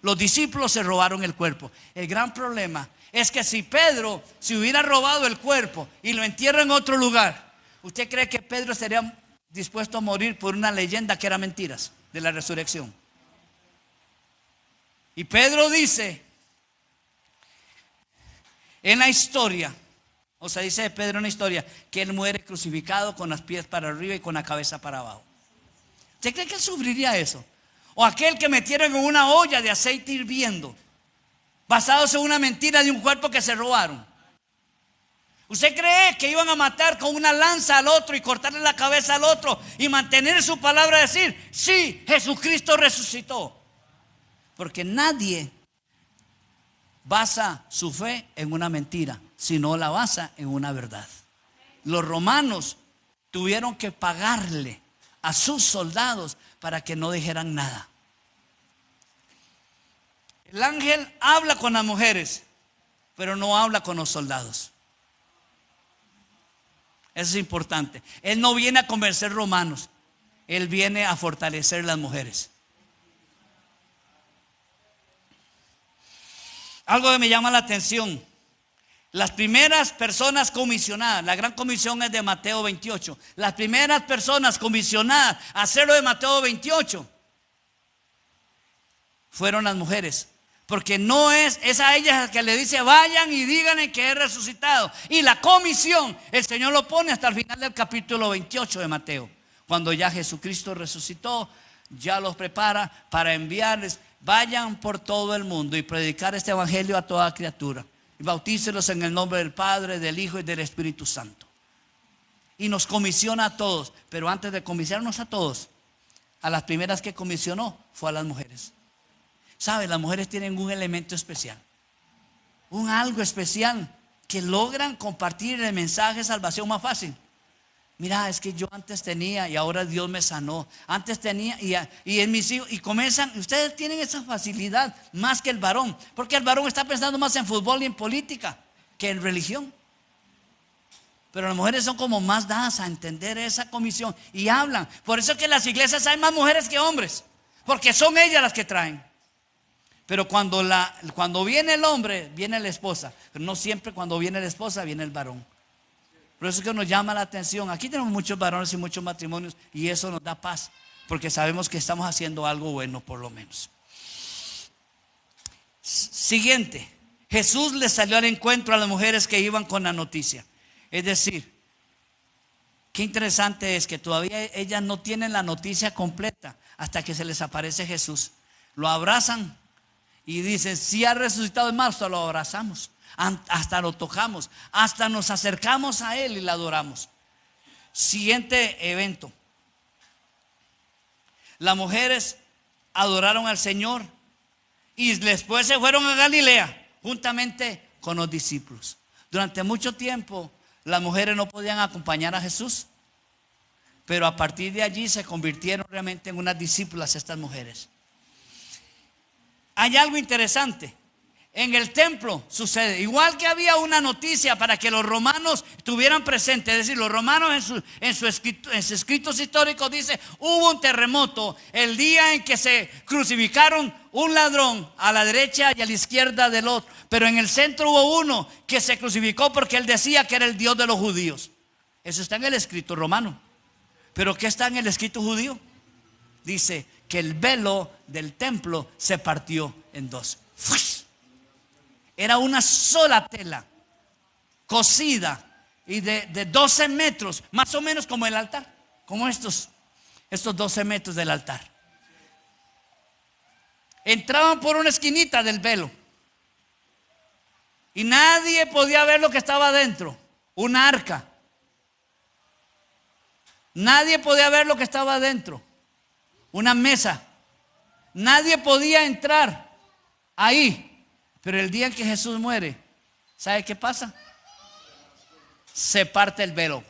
los discípulos se robaron el cuerpo. El gran problema es que si Pedro se hubiera robado el cuerpo y lo entierra en otro lugar, ¿usted cree que Pedro estaría dispuesto a morir por una leyenda que era mentiras de la resurrección? Y Pedro dice en la historia, o sea, dice de Pedro en la historia, que él muere crucificado con los pies para arriba y con la cabeza para abajo. ¿Usted cree que él sufriría eso? O aquel que metieron en una olla de aceite hirviendo, basados en una mentira de un cuerpo que se robaron. ¿Usted cree que iban a matar con una lanza al otro y cortarle la cabeza al otro y mantener su palabra de decir, sí, Jesucristo resucitó? Porque nadie basa su fe en una mentira, sino la basa en una verdad. Los romanos tuvieron que pagarle a sus soldados para que no dijeran nada. El ángel habla con las mujeres, pero no habla con los soldados. Eso es importante. Él no viene a convencer romanos, él viene a fortalecer las mujeres. Algo que me llama la atención: las primeras personas comisionadas, la gran comisión es de Mateo 28. Las primeras personas comisionadas a hacerlo de Mateo 28 fueron las mujeres. Porque no es a ellas que le dice vayan y díganle que he resucitado. Y la comisión el Señor lo pone hasta el final del capítulo 28 de Mateo. Cuando ya Jesucristo resucitó, ya los prepara para enviarles: vayan por todo el mundo y predicar este evangelio a toda criatura. Y bautícelos en el nombre del Padre, del Hijo y del Espíritu Santo. Y nos comisiona a todos. Pero antes de comisionarnos a todos, a las primeras que comisionó fue a las mujeres. ¿Sabe? Las mujeres tienen un elemento especial, un algo especial, que logran compartir el mensaje de salvación más fácil. Mira, es que yo antes tenía y ahora Dios me sanó. Antes tenía y en mis hijos. Y comienzan, ustedes tienen esa facilidad más que el varón, porque el varón está pensando más en fútbol y en política que en religión. Pero las mujeres son como más dadas a entender esa comisión y hablan. Por eso es que en las iglesias hay más mujeres que hombres, porque son ellas las que traen. Pero cuando viene el hombre, viene la esposa. Pero no siempre cuando viene la esposa, viene el varón. Por eso es que nos llama la atención. Aquí tenemos muchos varones y muchos matrimonios, y eso nos da paz, porque sabemos que estamos haciendo algo bueno por lo menos. Siguiente: Jesús les salió al encuentro a las mujeres que iban con la noticia. Es decir, qué interesante es que todavía ellas no tienen la noticia completa hasta que se les aparece Jesús. Lo abrazan y dicen: si ha resucitado en marzo, lo abrazamos, hasta lo tocamos, hasta nos acercamos a Él y le adoramos. Siguiente evento: las mujeres adoraron al Señor y después se fueron a Galilea juntamente con los discípulos. Durante mucho tiempo las mujeres no podían acompañar a Jesús, pero a partir de allí se convirtieron realmente en unas discípulas estas mujeres. Hay algo interesante: en el templo sucede. Igual que había una noticia para que los romanos estuvieran presentes. Es decir, los romanos en sus escritos históricos dice: hubo un terremoto el día en que se crucificaron un ladrón a la derecha y a la izquierda del otro. Pero en el centro hubo uno que se crucificó porque él decía que era el Dios de los judíos. Eso está en el escrito romano. ¿Pero qué está en el escrito judío? Dice que el velo del templo se partió en dos. Era una sola tela cosida y de 12 metros, más o menos como el altar, como estos 12 metros del altar. Entraban por una esquinita del velo y nadie podía ver lo que estaba adentro. Una arca. Nadie podía ver lo que estaba adentro. Una mesa. Nadie podía entrar ahí. Pero el día en que Jesús muere, ¿sabe qué pasa? Se parte el velo.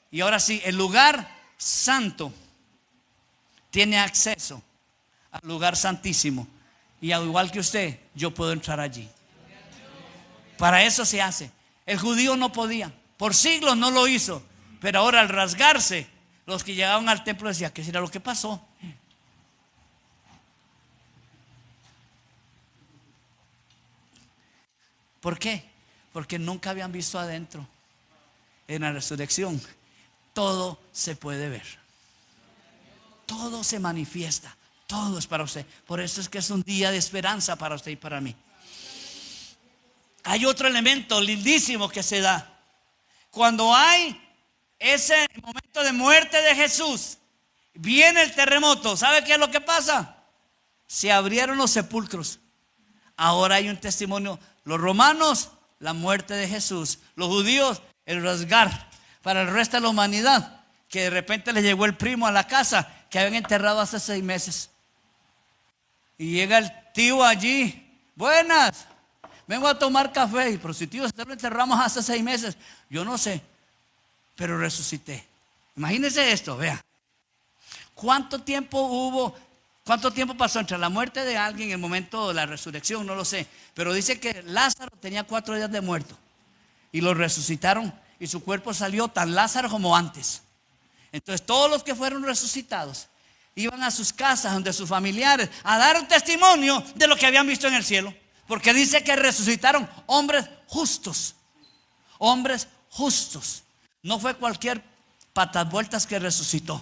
Y ahora sí, el lugar santo tiene acceso al lugar santísimo. Y al igual que usted, yo puedo entrar allí. Para eso se hace. El judío no podía. Por siglos no lo hizo. Pero ahora al rasgarse, los que llegaban al templo decían: ¿qué será lo que pasó? ¿Por qué? Porque nunca habían visto adentro. En la resurrección todo se puede ver. Todo se manifiesta. Todo es para usted. Por eso es que es un día de esperanza para usted y para mí. Hay otro elemento lindísimo que se da. Cuando hay ese momento de muerte de Jesús, viene el terremoto. ¿Sabe qué es lo que pasa? Se abrieron los sepulcros. Ahora hay un testimonio. Los romanos, la muerte de Jesús. Los judíos, el rasgar. Para el resto de la humanidad, que de repente le llegó el primo a la casa que habían enterrado hace 6 meses. Y llega el tío allí: buenas, vengo a tomar café. Pero si tío, lo enterramos hace 6 meses. Yo no sé, pero resucité. Imagínense esto, vea. ¿Cuánto tiempo pasó entre la muerte de alguien y el momento de la resurrección? No lo sé. Pero dice que Lázaro tenía 4 días de muerto y lo resucitaron y su cuerpo salió tan Lázaro como antes. Entonces todos los que fueron resucitados iban a sus casas, donde sus familiares, a dar un testimonio de lo que habían visto en el cielo. Porque dice que resucitaron hombres justos. Hombres justos. No fue cualquier patas vueltas que resucitó.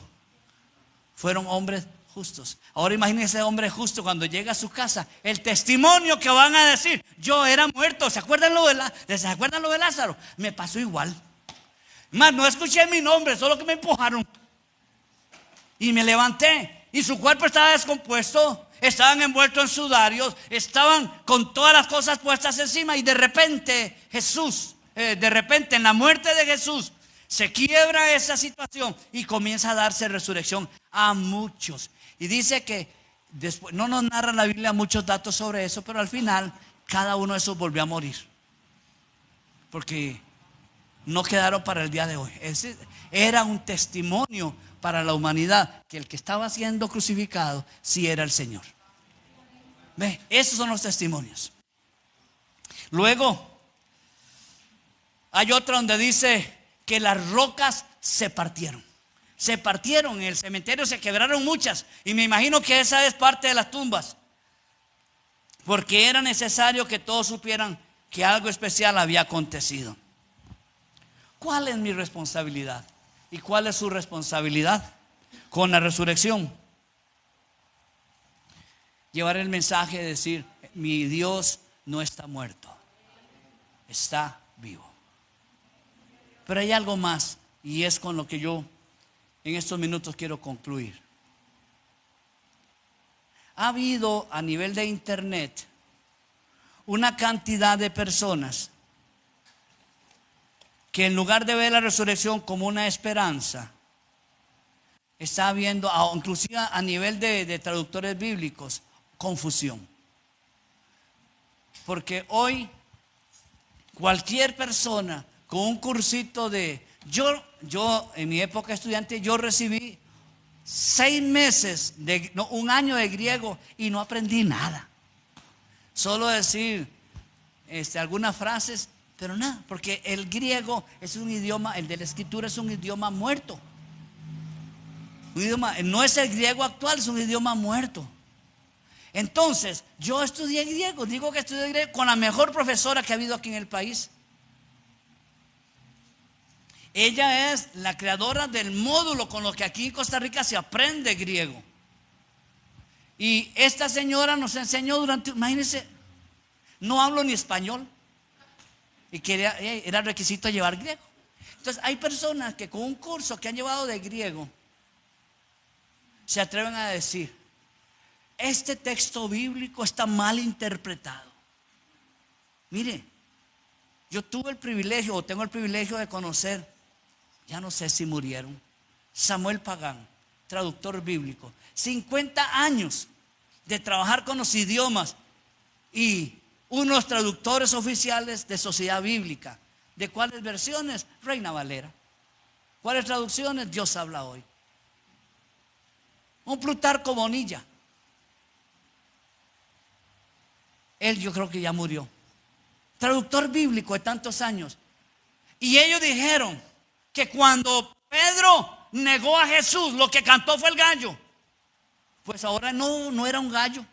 Fueron hombres justos. Ahora imagínense ese hombre justo cuando llega a su casa, el testimonio que van a decir: yo era muerto. ¿Se acuerdan lo de Lázaro? Me pasó igual. Más, no escuché mi nombre, solo que me empujaron y me levanté y su cuerpo estaba descompuesto. Estaban envueltos en sudarios, estaban con todas las cosas puestas encima. Y de repente en la muerte de Jesús, se quiebra esa situación y comienza a darse resurrección a muchos. Y dice que después, no nos narra la Biblia muchos datos sobre eso, pero al final cada uno de esos volvió a morir, porque no quedaron para el día de hoy. Ese era un testimonio para la humanidad, que el que estaba siendo crucificado sí era el Señor. ¿Ve? Esos son los testimonios. Luego hay otra donde dice que las rocas se partieron. Se partieron en el cementerio, se quebraron muchas. Y me imagino que esa es parte de las tumbas, porque era necesario que todos supieran que algo especial había acontecido. ¿Cuál es mi responsabilidad? ¿Y cuál es su responsabilidad con la resurrección? Llevar el mensaje de decir: mi Dios no está muerto, está vivo. Pero hay algo más, y es con lo que yo en estos minutos quiero concluir. Ha habido a nivel de internet una cantidad de personas que en lugar de ver la resurrección como una esperanza, está viendo, inclusive a nivel de traductores bíblicos, confusión. Porque hoy cualquier persona con un cursito de... Yo en mi época estudiante, yo recibí 6 meses, un año de griego y no aprendí nada. solo decir algunas frases, pero nada, porque el griego es un idioma, el de la escritura es un idioma muerto. Un idioma, no es el griego actual, es un idioma muerto. Entonces, yo estudié griego, digo que estudié griego con la mejor profesora que ha habido aquí en el país. Ella es la creadora del módulo con lo que aquí en Costa Rica se aprende griego. Y esta señora nos enseñó durante, imagínense, no hablo ni español. Y era requisito llevar griego. Entonces hay personas que con un curso que han llevado de griego se atreven a decir: este texto bíblico está mal interpretado. Mire, yo tuve el privilegio, o tengo el privilegio de conocer, ya no sé si murieron, Samuel Pagán, traductor bíblico, 50 años de trabajar con los idiomas y unos traductores oficiales de Sociedad Bíblica. ¿De cuáles versiones? Reina Valera. ¿Cuáles traducciones? Dios habla hoy. Un Plutarco Bonilla. Él yo creo que ya murió. Traductor bíblico de tantos años. Y ellos dijeron que cuando Pedro negó a Jesús, lo que cantó fue el gallo. Pues ahora no era un gallo.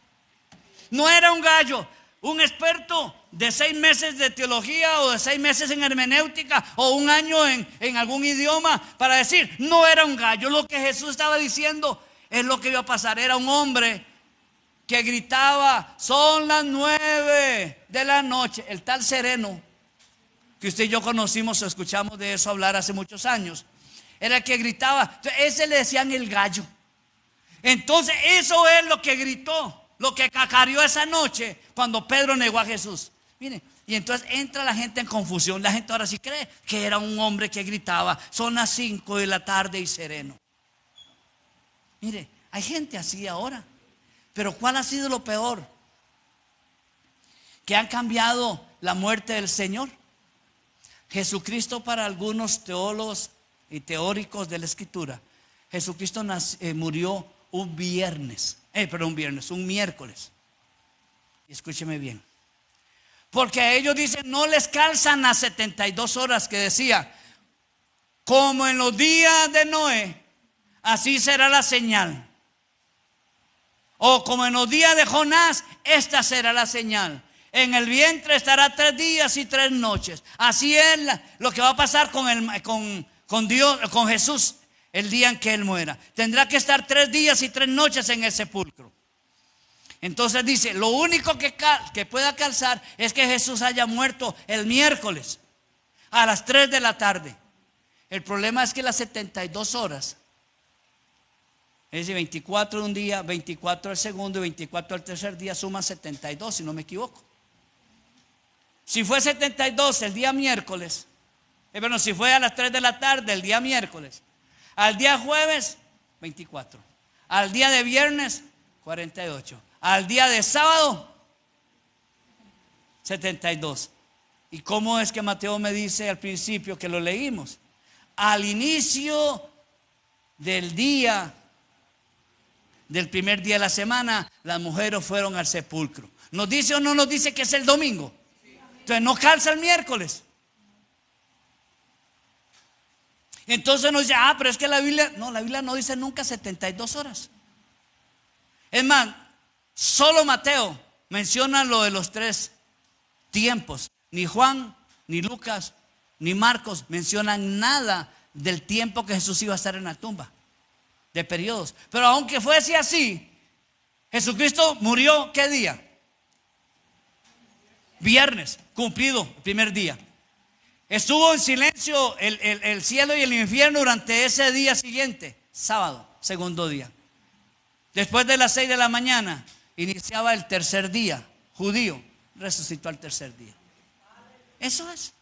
No era un gallo. Un experto de 6 meses de teología o de 6 meses en hermenéutica o un año en algún idioma para decir, no era un gallo. Lo que Jesús estaba diciendo es lo que iba a pasar. Era un hombre que gritaba: son las 9 de la noche. El tal Sereno, que usted y yo conocimos o escuchamos de eso hablar hace muchos años, era el que gritaba. Entonces, ese le decían el gallo. Entonces eso es lo que gritó, lo que cacareó esa noche cuando Pedro negó a Jesús. Mire, y entonces entra la gente en confusión. La gente ahora sí cree que era un hombre que gritaba: son las 5 de la tarde y sereno. Mire, hay gente así ahora. Pero ¿cuál ha sido lo peor? Que han cambiado la muerte del Señor. Jesucristo, para algunos teólogos y teóricos de la Escritura, Jesucristo murió un miércoles. Escúcheme bien. Porque a ellos dicen, no les calzan las 72 horas que decía: como en los días de Noé, así será la señal. O como en los días de Jonás, esta será la señal: en el vientre estará 3 días y 3 noches. Así es lo que va a pasar con Dios, con Jesús, el día en que Él muera. Tendrá que estar 3 días y 3 noches en el sepulcro. Entonces dice, lo único que pueda calzar es que Jesús haya muerto el miércoles a las 3 de la tarde. El problema es que las 72 horas, es decir, 24 de un día, 24 del segundo y 24 del tercer día, suman 72, si no me equivoco. Si fue 72 el día miércoles, si fue a las 3 de la tarde el día miércoles, al día jueves, 24. Al día de viernes, 48. Al día de sábado, 72. ¿Y cómo es que Mateo me dice al principio que lo leímos? Al inicio del día, del primer día de la semana, las mujeres fueron al sepulcro. ¿Nos dice o no nos dice que es el domingo? Entonces no calza el miércoles. Entonces nos dice, pero es que la Biblia no dice nunca 72 horas. Es más, solo Mateo menciona lo de los 3 tiempos. Ni Juan, ni Lucas, ni Marcos mencionan nada del tiempo que Jesús iba a estar en la tumba, de periodos. Pero aunque fuese así, Jesucristo murió, ¿qué día? Viernes, cumplido el primer día. Estuvo en silencio el cielo y el infierno durante ese día siguiente, sábado, segundo día. Después de las 6 de la mañana iniciaba el tercer día judío, resucitó al tercer día. Eso es.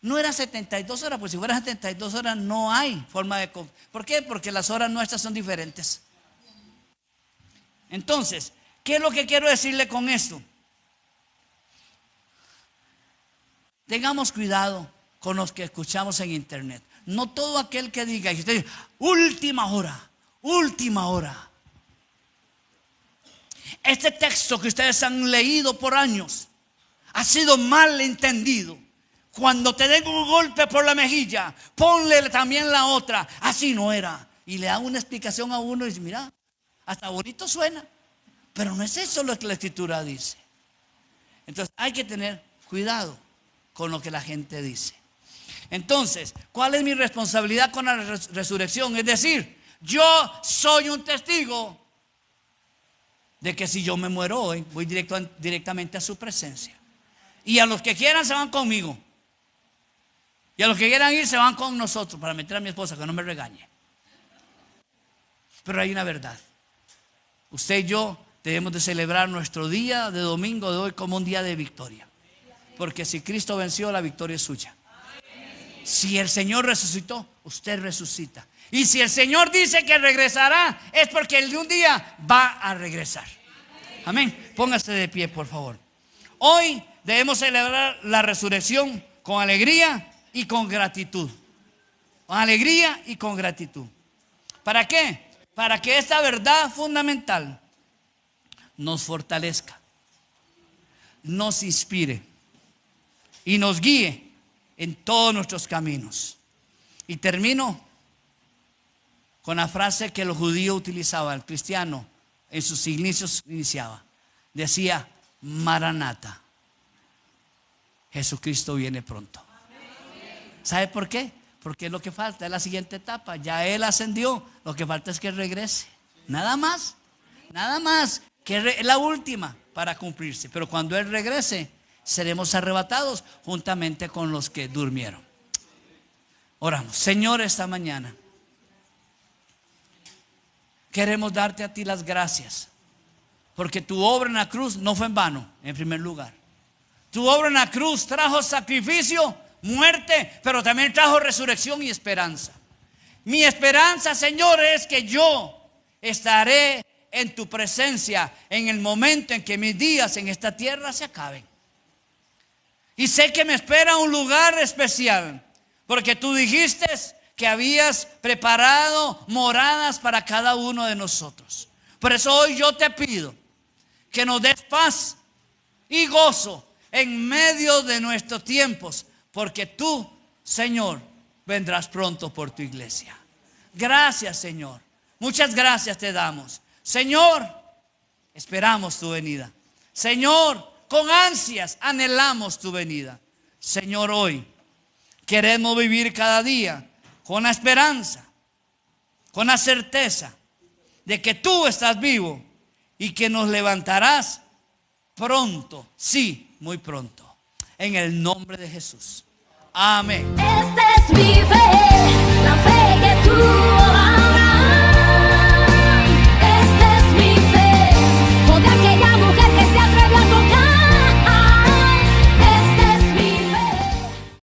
No era 72 horas, pues si fuera 72 horas no hay forma de... ¿Por qué? Porque las horas nuestras son diferentes. Entonces, ¿qué es lo que quiero decirle con esto? Tengamos cuidado con los que escuchamos en internet. No todo aquel que diga, y usted dice, última hora. Este texto que ustedes han leído por años ha sido mal entendido. Cuando te den un golpe por la mejilla, ponle también la otra. Así no era. Y le da una explicación a uno y dice, mira, hasta bonito suena, pero no es eso lo que la Escritura dice. Entonces hay que tener cuidado con lo que la gente dice. Entonces, ¿cuál es mi responsabilidad con la resurrección? Es decir, yo soy un testigo de que si yo me muero hoy, voy directamente a su presencia. Y a los que quieran se van conmigo. Y a los que quieran ir se van con nosotros, para meter a mi esposa, que no me regañe. Pero hay una verdad. Usted y yo debemos de celebrar nuestro día de domingo de hoy como un día de victoria. Porque si Cristo venció, la victoria es suya. Si el Señor resucitó, usted resucita. Y si el Señor dice que regresará, es porque Él de un día va a regresar. Amén. Póngase de pie, por favor. Hoy debemos celebrar la resurrección con alegría y con gratitud. Con alegría y con gratitud. ¿Para qué? Para que esta verdad fundamental nos fortalezca, nos inspire y nos guíe en todos nuestros caminos. Y termino con la frase que los judíos utilizaban, el cristiano en sus inicios iniciaba. Decía, Maranata, Jesucristo viene pronto. ¿Sabe por qué? Porque es lo que falta, es la siguiente etapa. Ya Él ascendió, lo que falta es que regrese. Nada más, que es la última para cumplirse. Pero cuando Él regrese, seremos arrebatados juntamente con los que durmieron. Oramos. Señor, esta mañana queremos darte a ti las gracias, porque tu obra en la cruz no fue en vano, en primer lugar. Tu obra en la cruz trajo sacrificio, muerte, pero también trajo resurrección y esperanza. Mi esperanza, Señor, es que yo estaré en tu presencia en el momento en que mis días en esta tierra se acaben. Y sé que me espera un lugar especial, porque tú dijiste que habías preparado moradas para cada uno de nosotros. Por eso hoy yo te pido que nos des paz y gozo en medio de nuestros tiempos, porque tú, Señor, vendrás pronto por tu iglesia. Gracias, Señor. Muchas gracias te damos. Señor, esperamos tu venida. Señor, con ansias anhelamos tu venida. Señor, hoy queremos vivir cada día con la esperanza, con la certeza de que tú estás vivo y que nos levantarás pronto, sí, muy pronto. En el nombre de Jesús. Amén. Esta es mi fe, la fe.